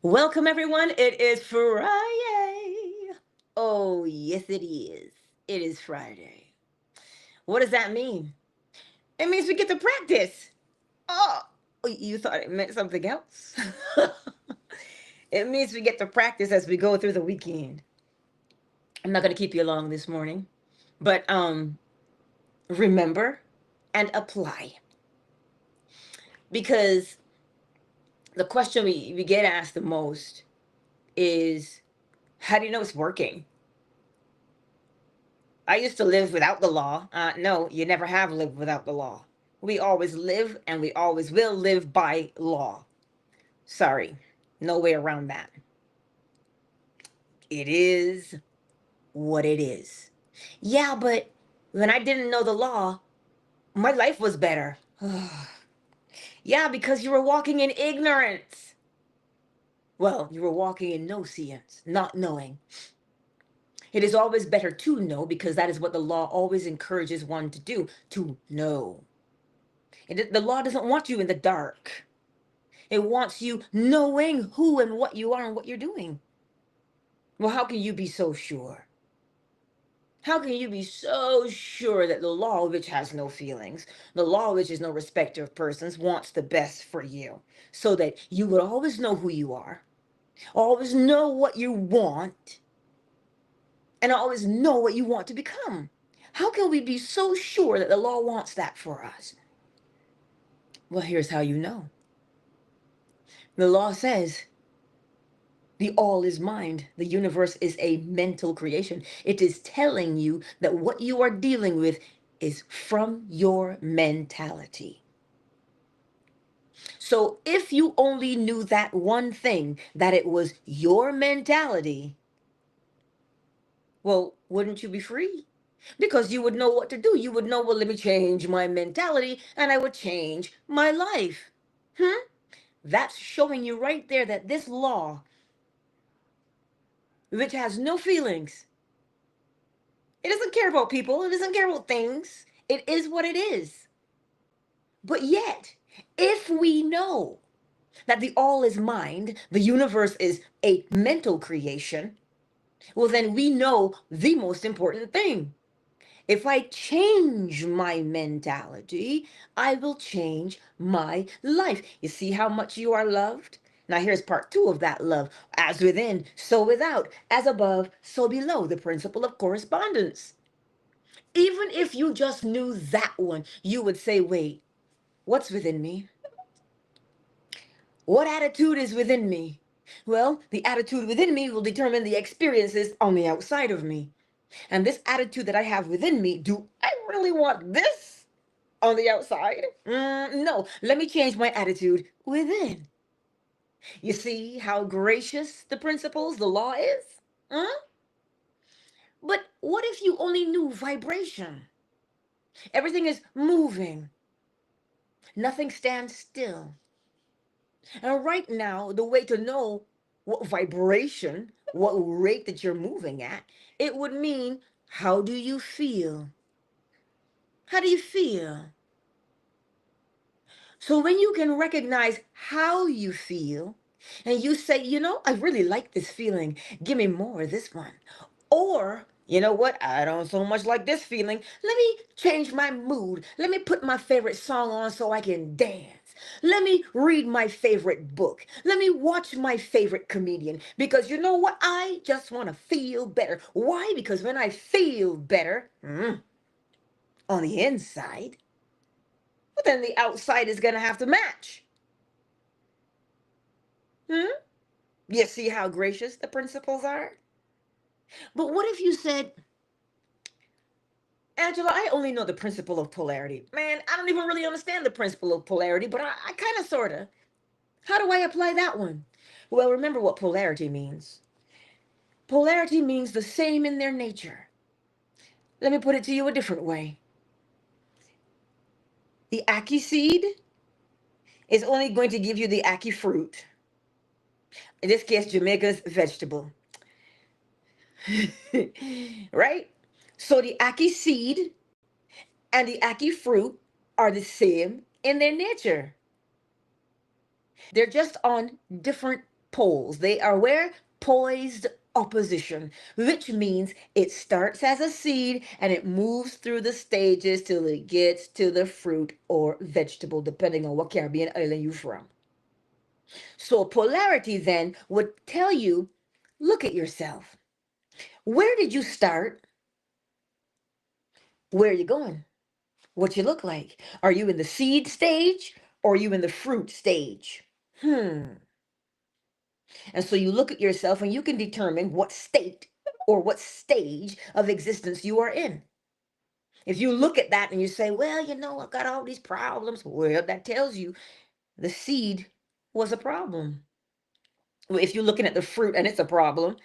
Welcome, everyone. It is Friday. Oh, yes, it is. It is Friday. What does that mean? It means we get to practice. Oh, you thought it meant something else? It means we get to practice as we go through the weekend. I'm not going to keep you long this morning, but remember and apply, because the question we get asked the most is, how do you know it's working? I used to live without the law. No, you never have lived without the law. We always live and we always will live by law. Sorry, no way around that. It is what it is. Yeah, but when I didn't know the law, my life was better. Yeah, because you were walking in ignorance. Well, you were walking in no science, not knowing. It is always better to know, because that is what the law always encourages one to do, to know. The law doesn't want you in the dark. It wants you knowing who and what you are and what you're doing. Well, how can you be so sure? How can you be so sure that the law, which has no feelings, the law, which is no respecter of persons, wants the best for you, so that you would always know who you are, always know what you want, and always know what you want to become? How can we be so sure that the law wants that for us? Well, here's how you know. The law says the all is mind. The universe is a mental creation. It is telling you that what you are dealing with is from your mentality. So if you only knew that one thing, that it was your mentality, well, wouldn't you be free? Because you would know what to do. You would know, well, let me change my mentality and I would change my life. That's showing you right there that this law, which has no feelings, it doesn't care about people. It doesn't care about things. It is what it is. But yet, if we know that the all is mind, the universe is a mental creation, well, then we know the most important thing. If I change my mentality, I will change my life. You see how much you are loved? Now, here's part two of that love. As within, so without. As above, so below. The principle of correspondence. Even if you just knew that one, you would say, wait, what's within me? What attitude is within me? Well, the attitude within me will determine the experiences on the outside of me. And this attitude that I have within me, do I really want this on the outside? No, let me change my attitude within. You see how gracious the principles, the law is? Huh? But what if you only knew vibration? Everything is moving. Nothing stands still. And right now, the way to know what vibration, what rate that you're moving at, it would mean, how do you feel? How do you feel? So when you can recognize how you feel, and you say, I really like this feeling. Give me more of this one. Or, you know what? I don't so much like this feeling. Let me change my mood. Let me put my favorite song on so I can dance. Let me read my favorite book. Let me watch my favorite comedian. Because you know what? I just want to feel better. Why? Because when I feel better, on the inside, well, then the outside is going to have to match. Hmm? You see how gracious the principles are? But what if you said, Angela, I only know the principle of polarity. Man, I don't even really understand the principle of polarity, but I kind of, sort of. How do I apply that one? Well, remember what polarity means. Polarity means the same in their nature. Let me put it to you a different way. The ackee seed is only going to give you the ackee fruit. In this case, Jamaica's vegetable. Right? So the ackee seed and the ackee fruit are the same in their nature. They're just on different poles. They are where? Poised opposition, which means it starts as a seed and it moves through the stages till it gets to the fruit or vegetable, depending on what Caribbean island you're from. So polarity then would tell you, look at yourself. Where did you start? Where are you going? What you look like? Are you in the seed stage or are you in the fruit stage? And so you look at yourself and you can determine what state or what stage of existence you are in. If you look at that and you say, well, I've got all these problems, well, that tells you the seed was a problem. If you're looking at the fruit and it's a problem,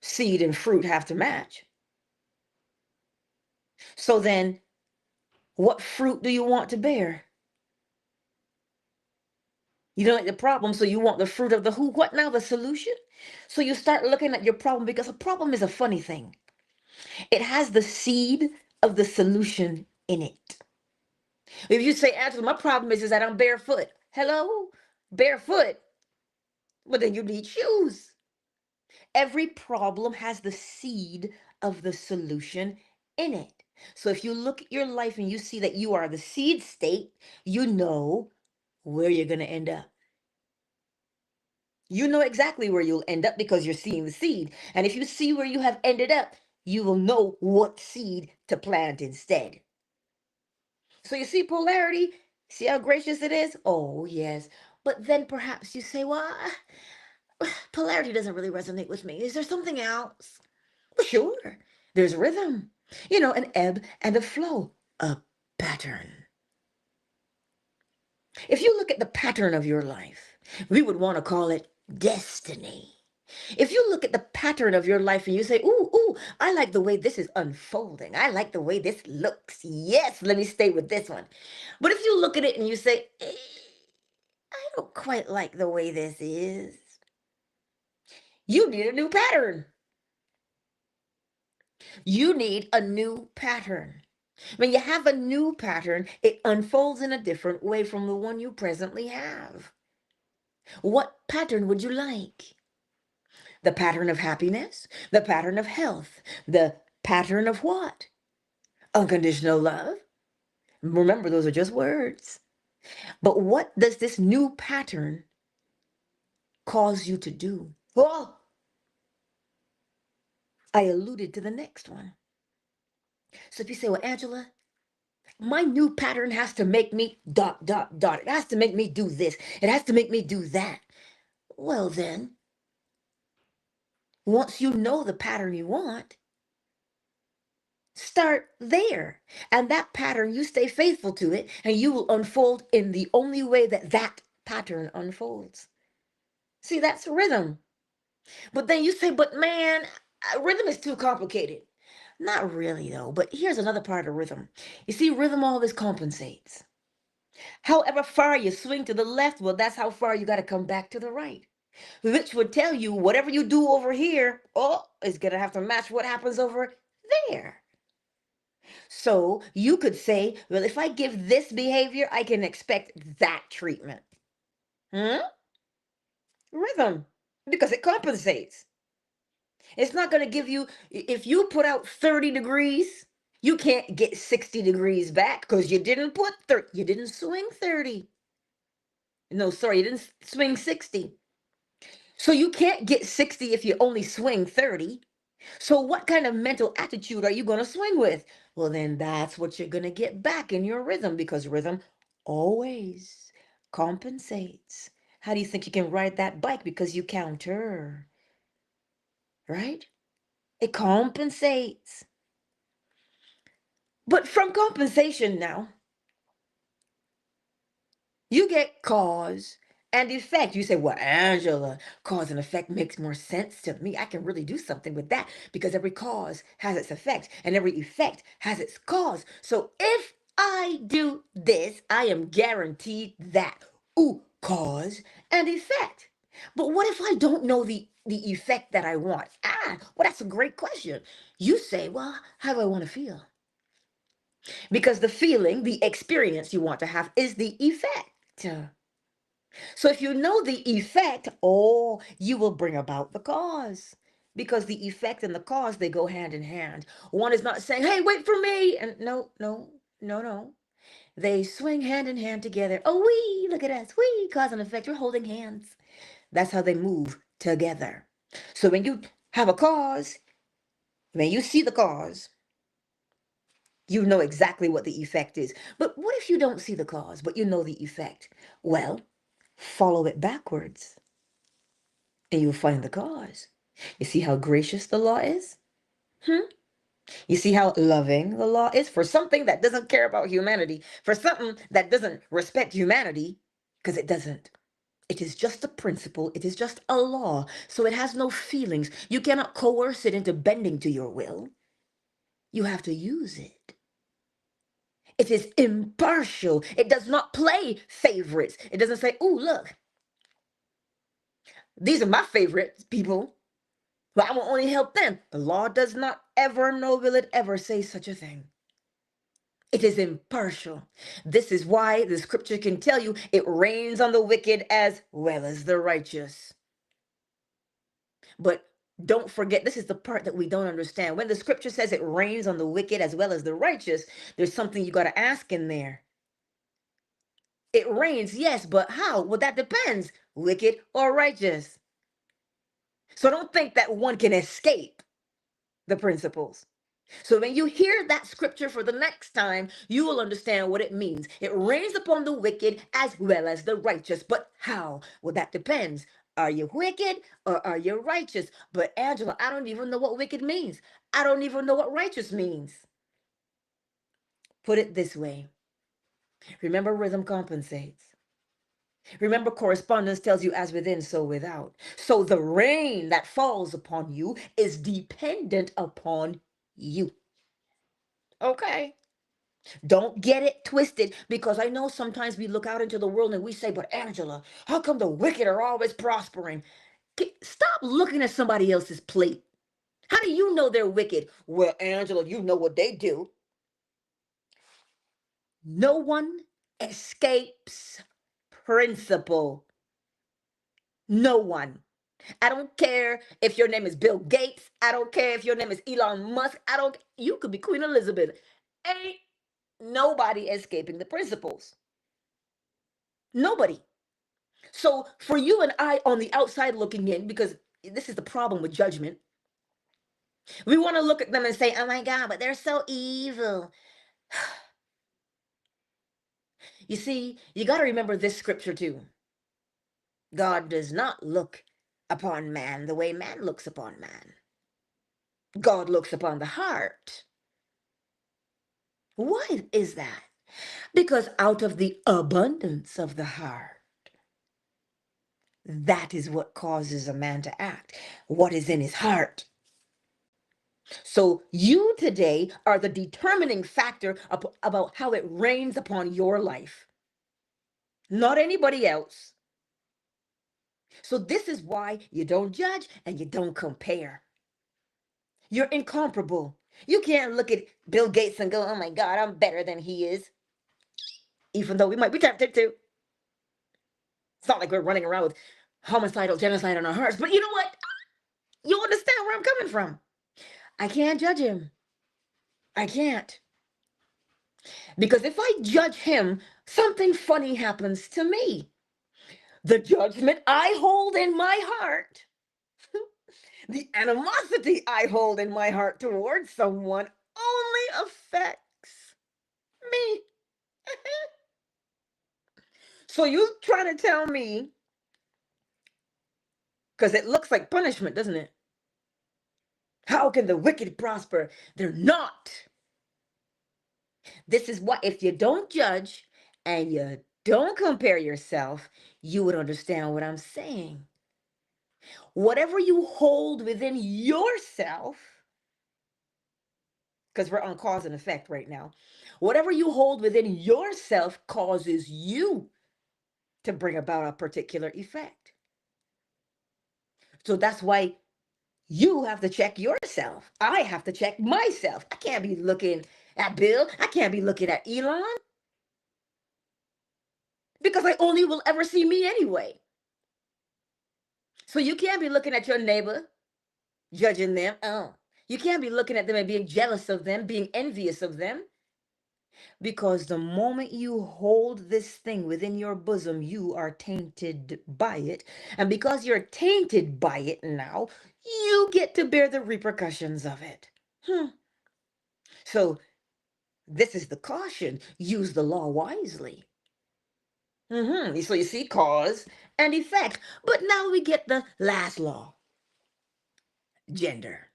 seed and fruit have to match. So then, what fruit do you want to bear? You don't like the problem, so you want the fruit of the who. What now? The solution? So you start looking at your problem, because a problem is a funny thing. It has the seed of the solution in it. If you say, Angela, my problem is that I'm barefoot. Hello? Barefoot. Well, then you need shoes. Every problem has the seed of the solution in it. So if you look at your life and you see that you are the seed state, you know where you're going to end up. You know exactly where you'll end up because you're seeing the seed. And if you see where you have ended up, you will know what seed to plant instead. So you see polarity? See how gracious it is? Oh, yes. But then perhaps you say, well, polarity doesn't really resonate with me. Is there something else? Well, sure. There's rhythm, an ebb and a flow, a pattern. If you look at the pattern of your life, we would want to call it destiny. If you look at the pattern of your life and you say, ooh, I like the way this is unfolding. I like the way this looks. Yes, let me stay with this one. But if you look at it and you say, I don't quite like the way this is, you need a new pattern. You need a new pattern. When you have a new pattern, it unfolds in a different way from the one you presently have. What pattern would you like? The pattern of happiness, the pattern of health, the pattern of what? Unconditional love. Remember, those are just words. But what does this new pattern cause you to do? Well, I alluded to the next one. So if you say, well, Angela, my new pattern has to make me ... It has to make me do this. It has to make me do that. Well, then, once you know the pattern you want, start there. And that pattern, you stay faithful to it, and you will unfold in the only way that that pattern unfolds. See, that's rhythm. But then you say, but man, rhythm is too complicated. Not really, though. But here's another part of rhythm. You see, rhythm always compensates. However far you swing to the left, well, that's how far you got to come back to the right. Which would tell you whatever you do over here, is going to have to match what happens over there. So you could say, well, if I give this behavior, I can expect that treatment. Rhythm, because it compensates. It's not going to give you, if you put out 30 degrees, you can't get 60 degrees back because you didn't put 30, you didn't swing 30. No, sorry, you didn't swing 60. So you can't get 60 if you only swing 30. So what kind of mental attitude are you going to swing with? Well, then that's what you're going to get back in your rhythm, because rhythm always compensates. How do you think you can ride that bike? Because you counter, right? It compensates. But from compensation now, you get cause and effect. You say, well, Angela, cause and effect makes more sense to me. I can really do something with that because every cause has its effect and every effect has its cause. So if I do this, I am guaranteed that. Ooh, cause and effect. But what if I don't know the effect that I want? Well, that's a great question. You say, well, how do I want to feel? Because the feeling, the experience you want to have is the effect. So if you know the effect, oh, you will bring about the cause. Because the effect and the cause, they go hand in hand. One is not saying, hey, wait for me. And no, no, no, no. They swing hand in hand together. Oh, we, look at us. We, cause and effect. We're holding hands. That's how they move together. So when you have a cause, when you see the cause, you know exactly what the effect is. But what if you don't see the cause, but you know the effect? Well, follow it backwards and you'll find the cause. You see how gracious the law is? Hmm? You see how loving the law is for something that doesn't care about humanity, for something that doesn't respect humanity, because it doesn't. It is just a principle. It is just a law. So it has no feelings. You cannot coerce it into bending to your will. You have to use it. It is impartial. It does not play favorites. It doesn't say, oh, look, these are my favorite people. But I will only help them. The law does not ever, nor will it ever say such a thing. It is impartial. This is why the scripture can tell you it rains on the wicked as well as the righteous. But don't forget, this is the part that we don't understand. When the scripture says it rains on the wicked as well as the righteous, there's something you got to ask in there. It rains, yes, but how? Well, that depends, wicked or righteous. So don't think that one can escape the principles. So when you hear that scripture for the next time, you will understand what it means. It rains upon the wicked as well as the righteous. But how? Well, that depends. Are you wicked or are you righteous? But Angela, I don't even know what wicked means. I don't even know what righteous means. Put it this way. Remember, rhythm compensates. Remember, correspondence tells you as within, so without. So the rain that falls upon you is dependent upon you. Okay. Don't get it twisted, because I know sometimes we look out into the world and we say, but Angela, how come the wicked are always prospering? Stop looking at somebody else's plate. How do you know they're wicked? Well, Angela, you know what they do. No one escapes principle. No one. I don't care if your name is Bill Gates. I don't care if your name is Elon Musk. You could be Queen Elizabeth. Ain't nobody escaping the principles. Nobody. So for you and I on the outside looking in, because this is the problem with judgment, we want to look at them and say, oh my God, but they're so evil. You see, you got to remember this scripture too. God does not look upon man the way man looks upon man. God looks upon the heart. Why is that? Because out of the abundance of the heart, that is what causes a man to act. What is in his heart? So you today are the determining factor about how it rains upon your life, not anybody else. So this is why you don't judge and you don't compare. You're incomparable. You can't look at Bill Gates and go, oh my God, I'm better than he is. Even though we might be tempted to. It's not like we're running around with homicidal genocide on our hearts. But you know what? You understand where I'm coming from. I can't judge him. I can't. Because if I judge him, something funny happens to me. The judgment I hold in my heart, the animosity I hold in my heart towards someone only affects me. So you trying to tell me, because it looks like punishment, doesn't it? How can the wicked prosper? They're not. This is why, if you don't judge and you don't compare yourself, you would understand what I'm saying. Whatever you hold within yourself, because we're on cause and effect right now, whatever you hold within yourself causes you to bring about a particular effect. So that's why you have to check yourself. I have to check myself. I can't be looking at Bill. I can't be looking at Elon. because I only will ever see me anyway. So you can't be looking at your neighbor, judging them. Oh, you can't be looking at them and being jealous of them, being envious of them. Because the moment you hold this thing within your bosom, you are tainted by it. And because you're tainted by it now, you get to bear the repercussions of it. So this is the caution. Use the law wisely. So you see cause and effect. But now we get the last law, gender.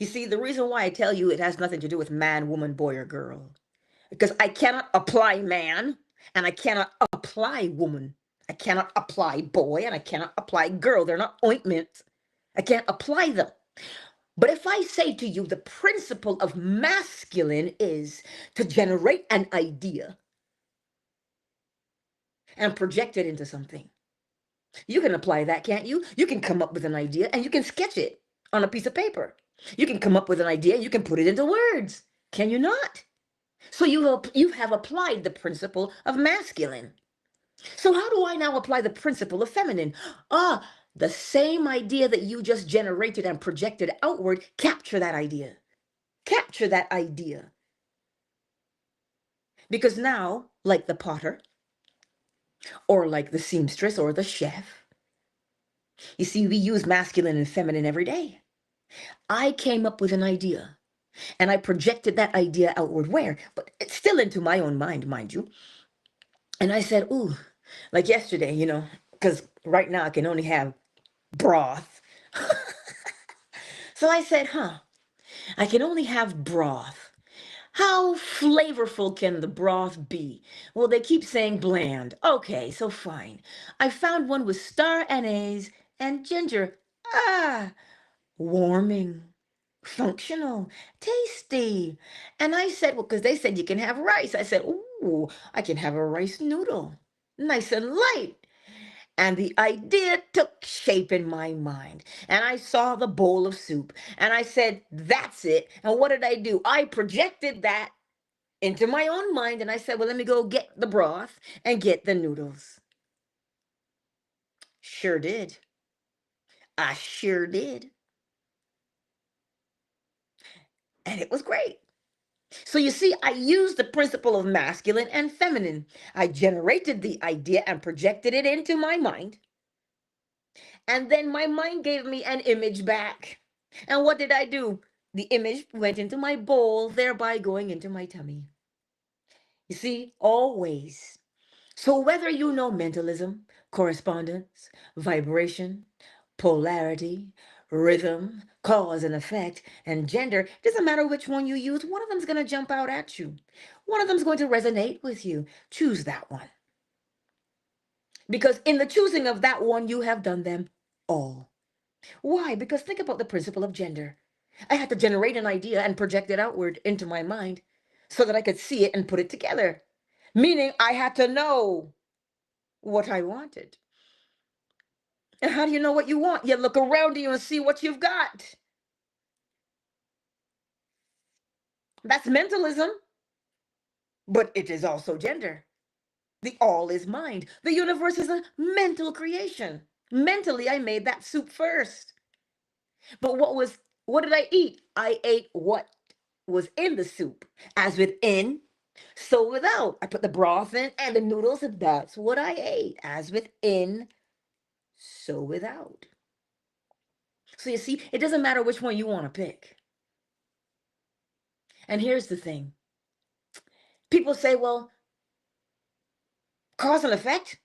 You see, the reason why I tell you it has nothing to do with man, woman, boy, or girl, because I cannot apply man and I cannot apply woman. I cannot apply boy and I cannot apply girl. They're not ointments. I can't apply them. But if I say to you the principle of masculine is to generate an idea and project it into something, you can apply that, can't you? You can come up with an idea and you can sketch it on a piece of paper. You can come up with an idea and you can put it into words. Can you not? So you have applied the principle of masculine. So how do I now apply the principle of feminine? The same idea that you just generated and projected outward, capture that idea. Capture that idea. Because now, like the potter, or like the seamstress or the chef, you see, we use masculine and feminine every day. I came up with an idea and I projected that idea outward where? But it's still into my own mind you. And I said, ooh, like yesterday, because right now I can only have broth. So I said, I can only have broth. How flavorful can the broth be? Well, they keep saying bland. Okay, so fine. I found one with star anise and ginger. Warming, functional, tasty. And I said, well, because they said you can have rice. I said, ooh, I can have a rice noodle. Nice and light. And the idea took shape in my mind. And I saw the bowl of soup. And I said, that's it. And what did I do? I projected that into my own mind. And I said, well, let me go get the broth and get the noodles. Sure did. I sure did. And it was great. So you see, I used the principle of masculine and feminine. I generated the idea and projected it into my mind. And then my mind gave me an image back. And what did I do? The image went into my bowl, thereby going into my tummy. You see, always. So whether you know mentalism, correspondence, vibration, polarity, rhythm, cause and effect, and gender, doesn't matter which one you use, one of them's going to jump out at you. One of them's going to resonate with you. Choose that one. Because in the choosing of that one, you have done them all. Why? Because think about the principle of gender. I had to generate an idea and project it outward into my mind so that I could see it and put it together. Meaning I had to know what I wanted. And how do you know what you want? You look around you and see what you've got. That's mentalism, but it is also gender. The all is mind. The universe is a mental creation. Mentally, I made that soup first. But what did I eat? I ate what was in the soup. As within, so without. I put the broth in and the noodles, and that's what I ate. As within, so without. So you see, it doesn't matter which one you want to pick. And here's the thing. People say, well, cause and effect?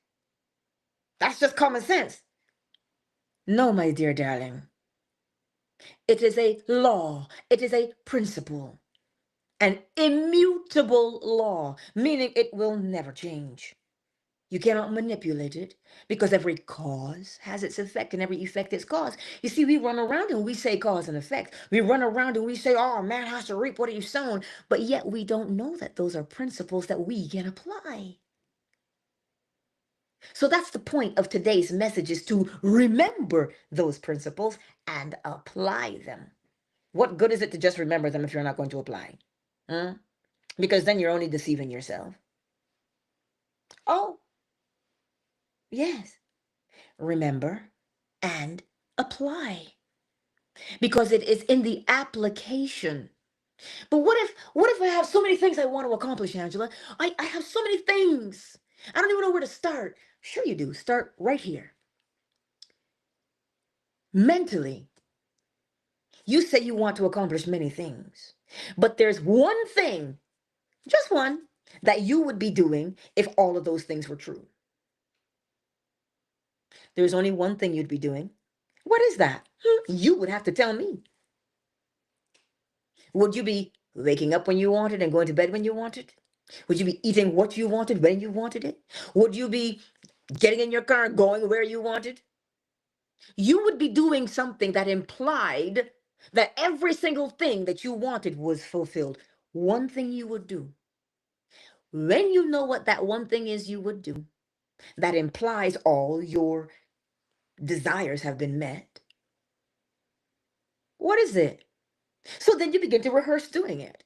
That's just common sense. No, my dear darling. It is a law. It is a principle. An immutable law, meaning it will never change. You cannot manipulate it because every cause has its effect and every effect its cause. You see, we run around and we say cause and effect. We run around and we say, oh, man has to reap what he's sown. But yet we don't know that those are principles that we can apply. So that's the point of today's message, is to remember those principles and apply them. What good is it to just remember them if you're not going to apply? Because then you're only deceiving yourself. Oh, yes. Remember and apply. Because it is in the application. But what if I have so many things I want to accomplish, Angela? I have so many things. I don't even know where to start. Sure you do. Start right here. Mentally, you say you want to accomplish many things. But there's one thing, just one, that you would be doing if all of those things were true. There's only one thing you'd be doing. What is that? You would have to tell me. Would you be waking up when you wanted and going to bed when you wanted? Would you be eating what you wanted when you wanted it? Would you be getting in your car, going where you wanted? You would be doing something that implied that every single thing that you wanted was fulfilled. One thing you would do. When you know what that one thing is you would do, that implies all your desires have been met. What is it? So then you begin to rehearse doing it.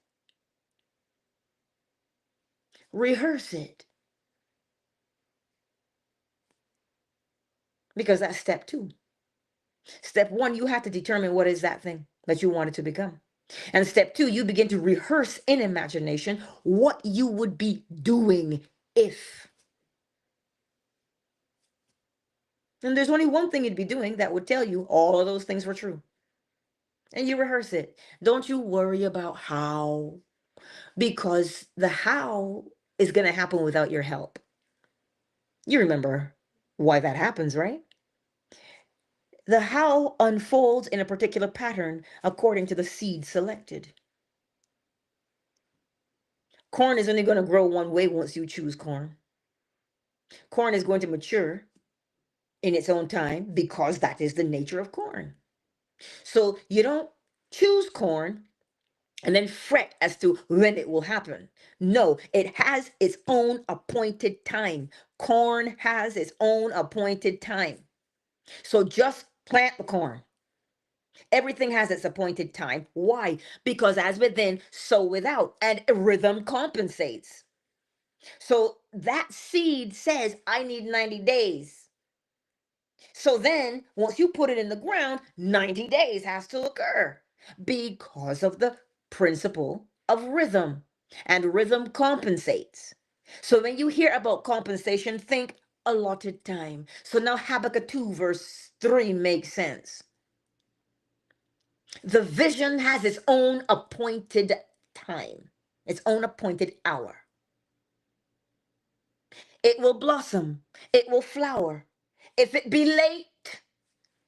Rehearse it. Because that's step two. Step one, you have to determine what is that thing that you want it to become. And step two, you begin to rehearse in imagination what you would be doing if. And there's only one thing you'd be doing that would tell you all of those things were true. And you rehearse it. Don't you worry about how, because the how is going to happen without your help. You remember why that happens, right? The how unfolds in a particular pattern according to the seed selected. Corn is only going to grow one way once you choose corn. Corn is going to mature in its own time because that is the nature of corn. So you don't choose corn and then fret as to when it will happen. No, it has its own appointed time. Corn has its own appointed time. So just plant the corn. Everything has its appointed time. Why? Because as within, so without, and rhythm compensates. So that seed says, I need 90 days. So then, once you put it in the ground, 90 days has to occur because of the principle of rhythm. And rhythm compensates. So when you hear about compensation, think allotted time. So now Habakkuk 2, verse 3 makes sense. The vision has its own appointed time, its own appointed hour. It will blossom, it will flower. If it be late,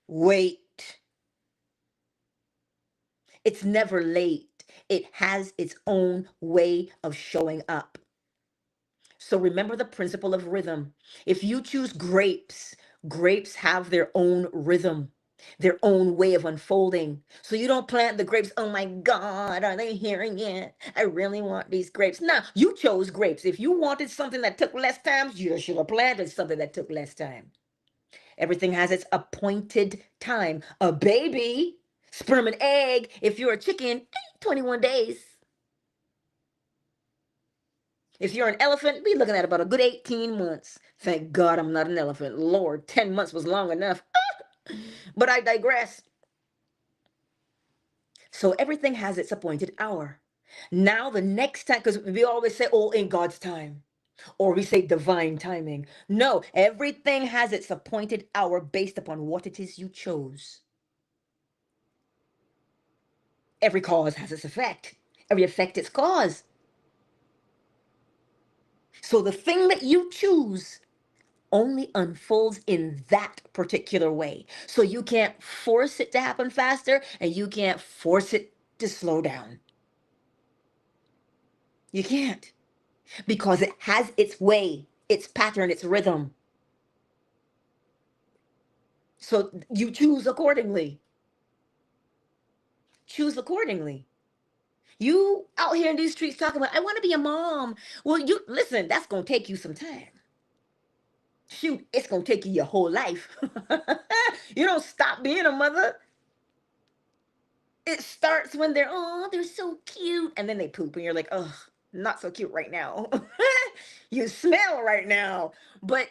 wait. It's never late. It has its own way of showing up. So remember the principle of rhythm. If you choose grapes, grapes have their own rhythm, their own way of unfolding. So you don't plant the grapes, oh my God, are they hearing it? I really want these grapes. Now, you chose grapes. If you wanted something that took less time, you should have planted something that took less time. Everything has its appointed time. A baby, sperm and egg, if you're a chicken, 21 days. If you're an elephant, be looking at about a good 18 months. Thank God I'm not an elephant. Lord, 10 months was long enough. But I digress. So everything has its appointed hour. Now, the next time, because we always say, oh, in God's time, or we say divine timing. No, everything has its appointed hour based upon what it is you chose. Every cause has its effect, every effect its cause. So the thing that you choose only unfolds in that particular way. So you can't force it to happen faster and you can't force it to slow down. You can't, because it has its way, its pattern, its rhythm. So you choose accordingly. Choose accordingly. You out here in these streets talking about, I want to be a mom. Well, you listen, that's going to take you some time. Shoot, it's going to take you your whole life. You don't stop being a mother. It starts when they're, oh, they're so cute. And then they poop and you're like, oh, not so cute right now. You smell right now. But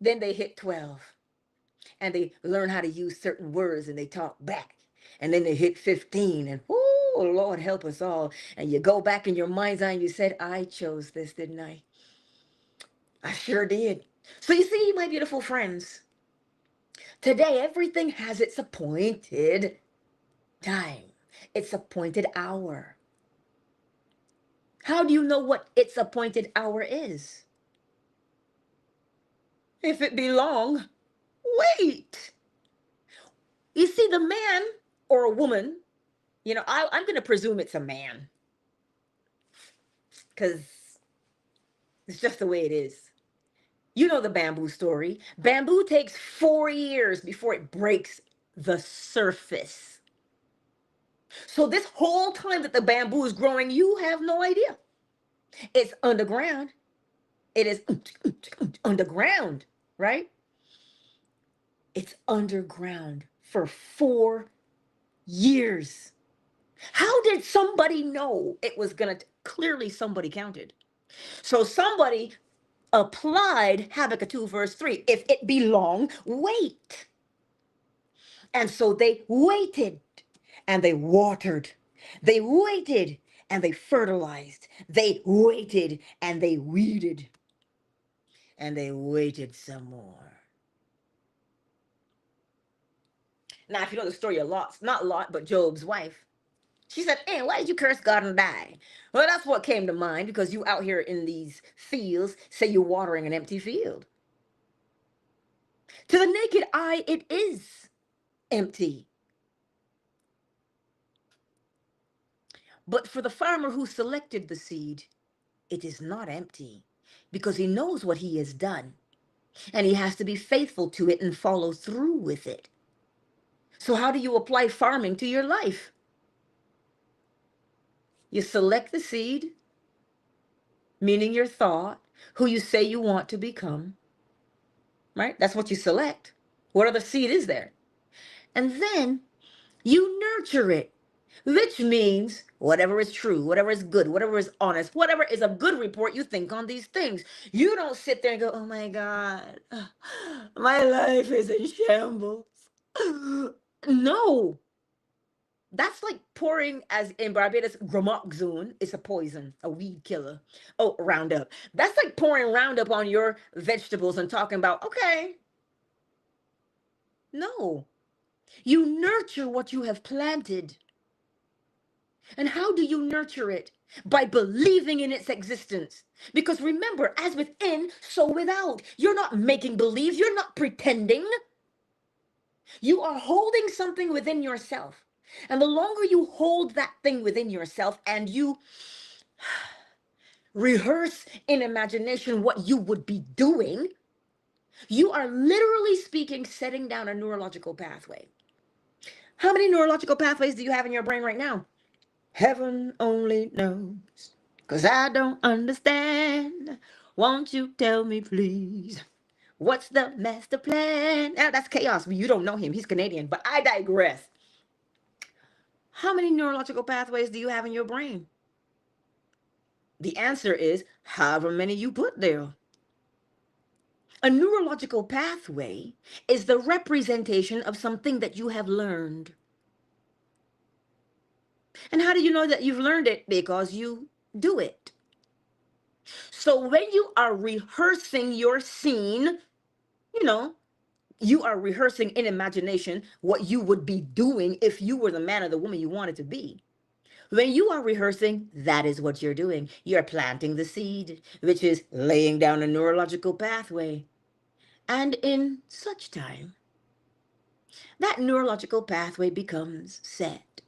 then they hit 12 and they learn how to use certain words and they talk back. And then they hit 15 and, oh, Lord help us all. And you go back in your mind's eye and you said, I chose this, didn't I? I sure did. So you see, my beautiful friends, today everything has its appointed time, its appointed hour. How do you know what its appointed hour is? If it be long, wait. You see, the man or a woman, I'm going to presume it's a man because it's just the way it is. You know the bamboo story. Bamboo takes 4 years before it breaks the surface. So this whole time that the bamboo is growing, you have no idea. It's underground. It is underground, right? It's underground for 4 years. How did somebody know it was going to? Clearly, somebody counted. So somebody applied Habakkuk 2, verse 3. If it be long, wait. And so they waited and they watered. They waited and they fertilized. They waited and they weeded. And they waited some more. Now, if you know the story of Lot, not Lot, but Job's wife, she said, hey, why did you curse God and die? Well, that's what came to mind because you out here in these fields say you're watering an empty field. To the naked eye, it is empty. But for the farmer who selected the seed, it is not empty because he knows what he has done and he has to be faithful to it and follow through with it. So how do you apply farming to your life? You select the seed, meaning your thought, who you say you want to become, right? That's what you select. What other seed is there? And then you nurture it, which means whatever is true, whatever is good, whatever is honest, whatever is a good report you think on these things. You don't sit there and go, oh my God, my life is in shambles. No, that's like pouring, as in Barbados, gramoxone is a poison, a weed killer. Oh, Roundup. That's like pouring Roundup on your vegetables and talking about, okay. No, you nurture what you have planted. And how do you nurture it? By believing in its existence. Because remember, as within, so without. You're not making believe, you're not pretending. You are holding something within yourself. And the longer you hold that thing within yourself and you rehearse in imagination what you would be doing, you are literally speaking, setting down a neurological pathway. How many neurological pathways do you have in your brain right now? Heaven only knows, 'cause I don't understand. Won't you tell me, please? What's the master plan? Now, that's chaos. You don't know him. He's Canadian, but I digress. How many neurological pathways do you have in your brain? The answer is however many you put there. A neurological pathway is the representation of something that you have learned. And how do you know that you've learned it? Because you do it. So when you are rehearsing your scene, you know, you are rehearsing in imagination what you would be doing if you were the man or the woman you wanted to be. When you are rehearsing, that is what you're doing. You're planting the seed, which is laying down a neurological pathway. And in such time, that neurological pathway becomes set.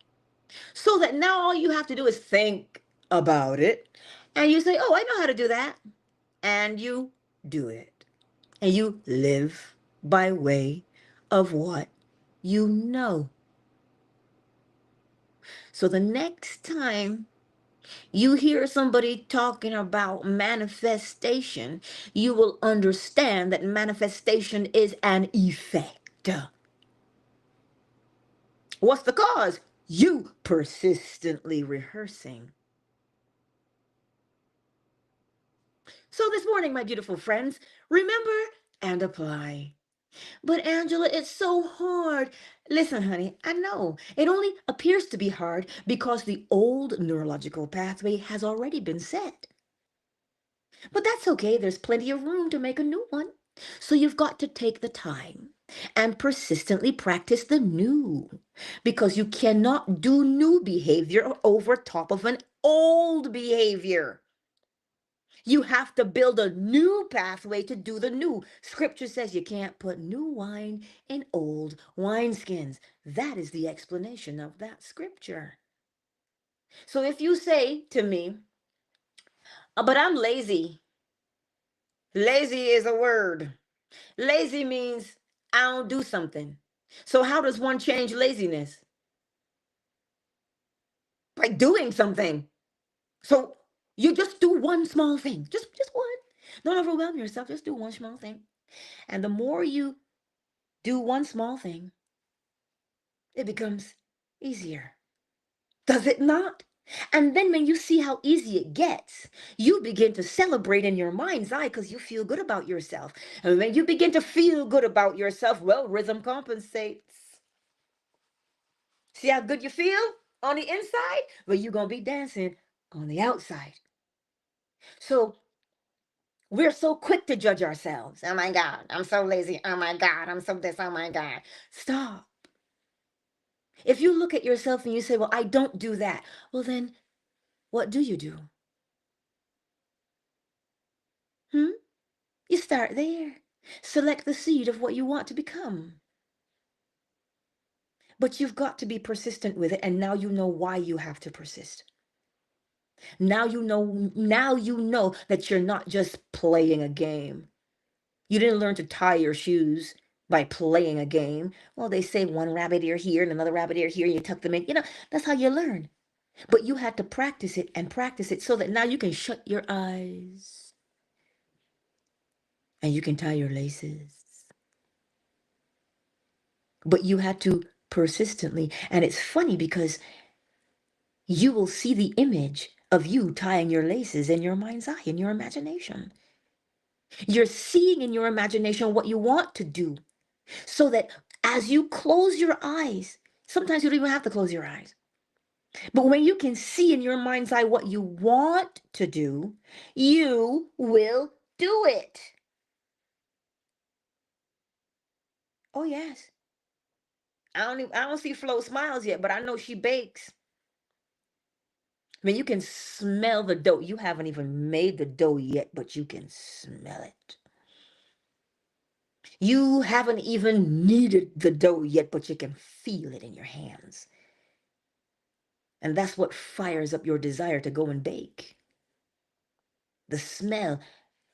So that now all you have to do is think about it. And you say, oh, I know how to do that. And you do it. And you live by way of what you know. So the next time you hear somebody talking about manifestation, you will understand that manifestation is an effect. What's the cause? You persistently rehearsing. So this morning, my beautiful friends, remember and apply. But Angela, it's so hard. Listen, honey, I know it only appears to be hard because the old neurological pathway has already been set. But that's okay, there's plenty of room to make a new one. So you've got to take the time and persistently practice the new because you cannot do new behavior over top of an old behavior. You have to build a new pathway to do the new. Scripture says you can't put new wine in old wineskins. That is the explanation of that scripture. So if you say to me, but I'm lazy, lazy is a word. Lazy means I don't do something. So how does one change laziness? By doing something. So you just do one small thing. Just one. Don't overwhelm yourself. Just do one small thing. And the more you do one small thing, it becomes easier. Does it not? And then when you see how easy it gets, you begin to celebrate in your mind's eye because you feel good about yourself. And when you begin to feel good about yourself, well, rhythm compensates. See how good you feel on the inside? Well, you're going to be dancing on the outside. So we're so quick to judge ourselves. Oh my God, I'm so lazy. Oh my God, I'm so this. Oh my God. Stop. If you look at yourself and you say, well, I don't do that, well, then what do you do? Hmm? You start there. Select the seed of what you want to become. But you've got to be persistent with it, and now you know why you have to persist. Now you know that you're not just playing a game. You didn't learn to tie your shoes by playing a game. Well, they say one rabbit ear here and another rabbit ear here, and you tuck them in. That's how you learn. But you had to practice it so that now you can shut your eyes and you can tie your laces. But you had to persistently. And it's funny because you will see the image of you tying your laces in your mind's eye, in your imagination. You're seeing in your imagination what you want to do so that as you close your eyes, sometimes you don't even have to close your eyes. But when you can see in your mind's eye what you want to do, you will do it. Oh, yes. I don't see Flo smiles yet, but I know she bakes. I mean, you can smell the dough. You haven't even made the dough yet, but you can smell it. You haven't even kneaded the dough yet, but you can feel it in your hands. And that's what fires up your desire to go and bake. The smell.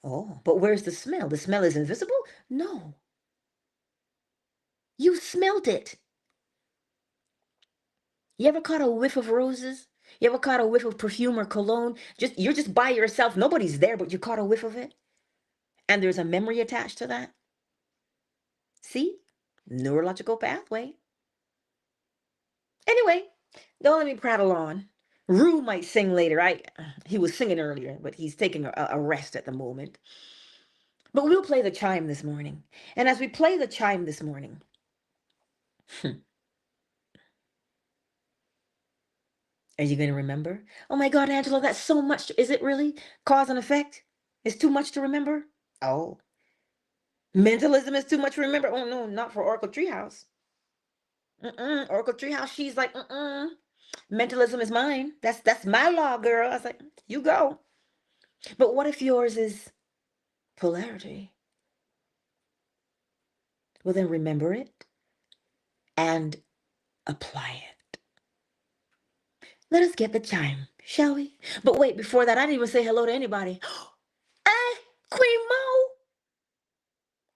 Oh, but where's the smell? The smell is invisible? No. You smelled it. You ever caught a whiff of roses? You ever caught a whiff of perfume or cologne? You're just by yourself. Nobody's there, but you caught a whiff of it. And there's a memory attached to that. See? Neurological pathway. Anyway, don't let me prattle on. Rue might sing later. He was singing earlier, but he's taking a rest at the moment. But we'll play the chime this morning. And as we play the chime this morning, are you going to remember? Oh my God, Angela, that's so much. Is it really? Cause and effect? It's too much to remember? Oh. Mentalism is too much to remember? Oh no, not for Oracle Treehouse. Oracle Treehouse, she's like, mentalism is mine. That's my law, girl. I was like, you go. But what if yours is polarity? Well, then remember it and apply it. Let us get the chime, shall we? But wait, before that, I didn't even say hello to anybody. Eh, Queen Mo.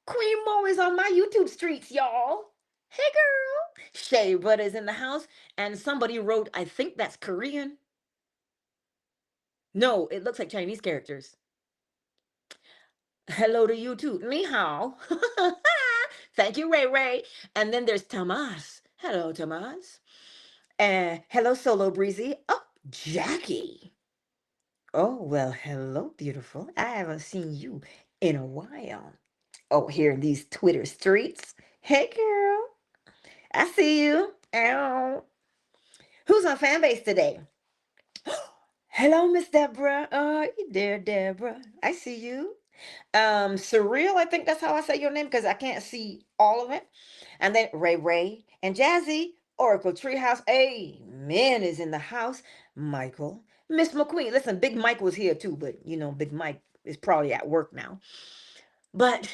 Queen Mo is on my YouTube streets, y'all. Hey, girl. Shay Butter is in the house, and somebody wrote, I think that's Korean. No, it looks like Chinese characters. Hello to you too. Ni hao. Thank you, Ray Ray. And then there's Tomas. Hello, Tomas. And hello, Solo Breezy. Oh, Jackie. Oh, well, hello, beautiful. I haven't seen you in a while. Oh, here in these Twitter streets. Hey, girl. I see you. Ow. Who's on fan base today? Hello, Miss Deborah. You there, Deborah. I see you. Surreal, I think that's how I say your name because I can't see all of it. And then Ray Ray and Jazzy, Oracle Treehouse. Amen is in the house. Michael, Miss McQueen. Listen, Big Mike was here too, but you know, Big Mike is probably at work now. But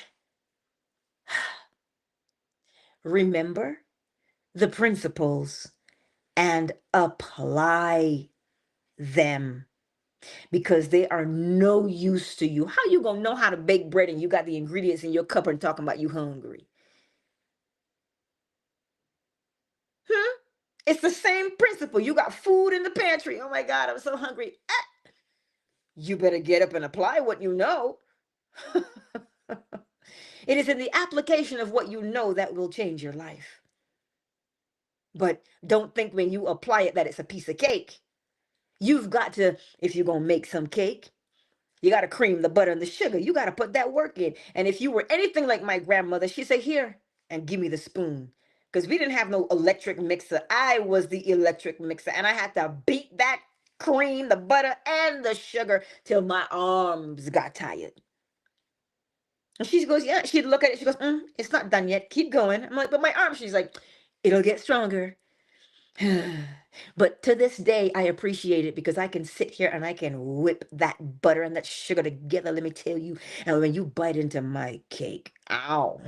remember the principles and apply them because they are no use to you. How you gonna know how to bake bread and you got the ingredients in your cupboard talking about you hungry? Hmm? It's the same principle. You got food in the pantry. Oh my God, I'm so hungry. You better get up and apply what you know. It is in the application of what you know that will change your life. But don't think when you apply it that it's a piece of cake. You've got to, if you're going to make some cake, you got to cream the butter and the sugar. You got to put that work in. And if you were anything like my grandmother, she'd say, here, and give me the spoon. Because we didn't have no electric mixer. I was the electric mixer. And I had to beat that cream, the butter, and the sugar till my arms got tired. And she goes, yeah. She'd look at it. She goes, it's not done yet. Keep going. I'm like, but my arm. She's like, it'll get stronger. But to this day, I appreciate it because I can sit here and I can whip that butter and that sugar together. Let me tell you. And when you bite into my cake, ow,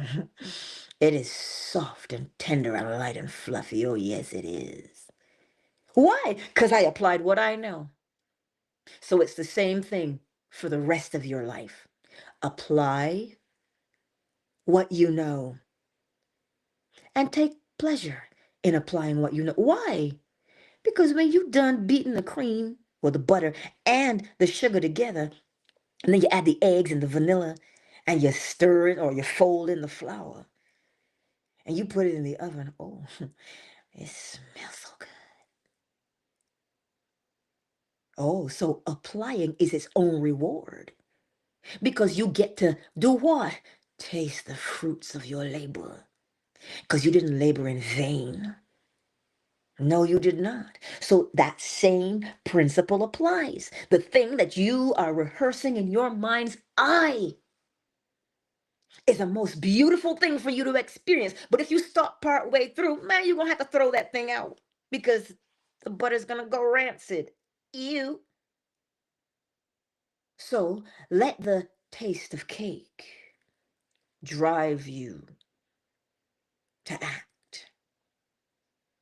it is soft and tender and light and fluffy. Oh, yes, it is. Why? Because I applied what I know. So it's the same thing for the rest of your life. Apply what you know and take pleasure in applying what you know. Why? Because when you done beating the cream or the butter and the sugar together, and then you add the eggs and the vanilla, and you stir it or you fold in the flour, and you put it in the oven, oh, it smells so good. Oh, so applying is its own reward because you get to do what? Taste the fruits of your labor because you didn't labor in vain. No, you did not. So that same principle applies. The thing that you are rehearsing in your mind's eye is the most beautiful thing for you to experience. But if you stop part way through, man, you're going to have to throw that thing out because the butter's going to go rancid. Ew. So let the taste of cake drive you to act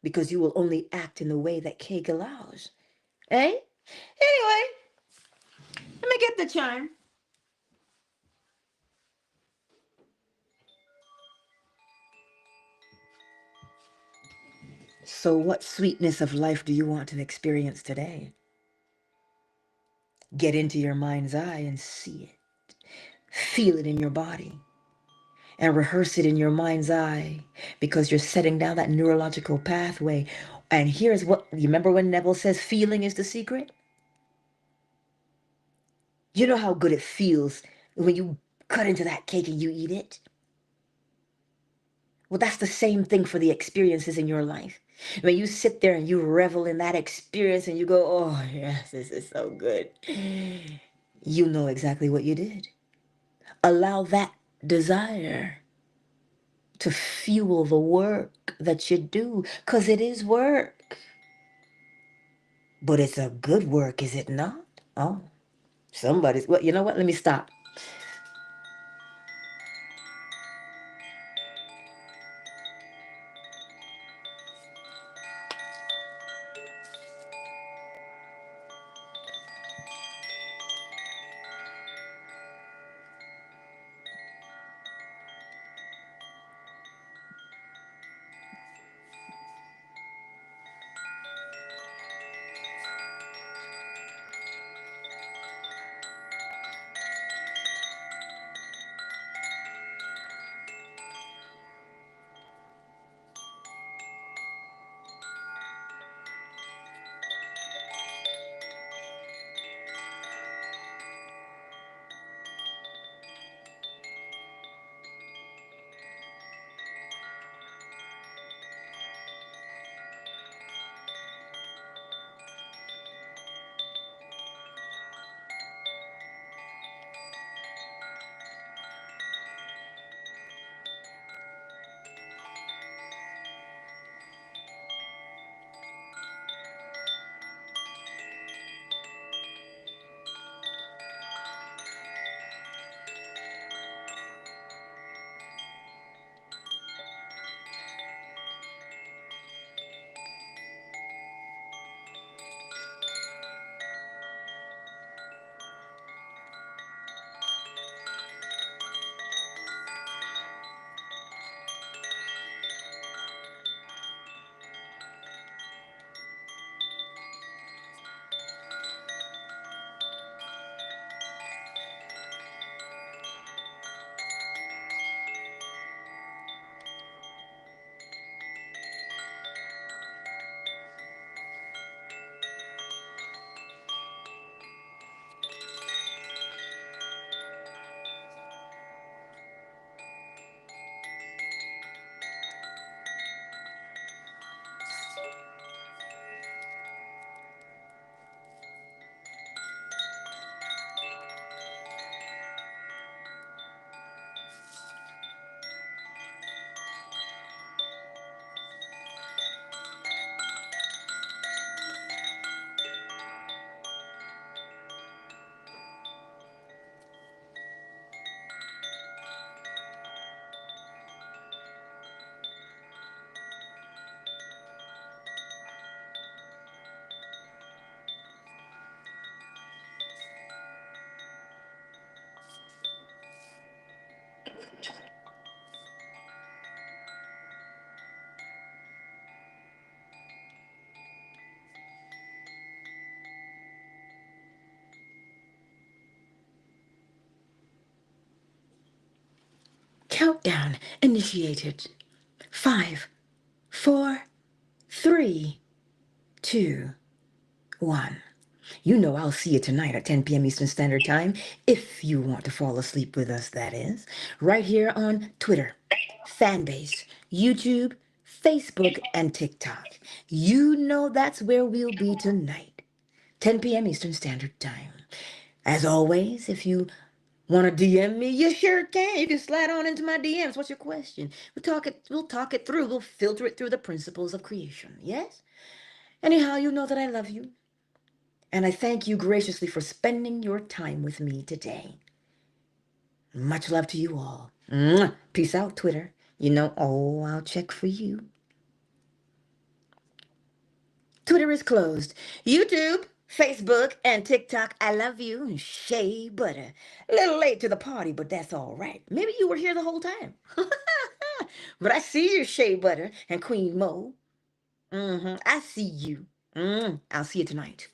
because you will only act in the way that cake allows. Eh? Anyway, let me get the chime. So, what sweetness of life do you want to experience today? Get into your mind's eye and see it. Feel it in your body and rehearse it in your mind's eye because you're setting down that neurological pathway. And here's what you remember when Neville says feeling is the secret? You know how good it feels when you cut into that cake and you eat it? Well, that's the same thing for the experiences in your life. When you sit there and you revel in that experience and you go, oh, yes, this is so good. You know exactly what you did. Allow that desire to fuel the work that you do, because it is work. But it's a good work, is it not? Oh, somebody's, well, you know what? Let me stop. Countdown initiated. 5, 4, 3, 2, 1. You know I'll see you tonight at 10 p.m. Eastern Standard Time, if you want to fall asleep with us, that is. Right here on Twitter, Fanbase, YouTube, Facebook, and TikTok. You know that's where we'll be tonight. 10 p.m. Eastern Standard Time. As always, if you want to DM me, you sure can. You can slide on into my DMs. What's your question? We'll talk it through. We'll filter it through the principles of creation. Yes? Anyhow, you know that I love you. And I thank you graciously for spending your time with me today. Much love to you all. Mwah. Peace out, Twitter. You know, oh, I'll check for you. Twitter is closed. YouTube, Facebook, and TikTok, I love you. Shea butter. A little late to the party, but that's all right. Maybe you were here the whole time. But I see you, Shea butter and Queen Mo. I see you. I'll see you tonight.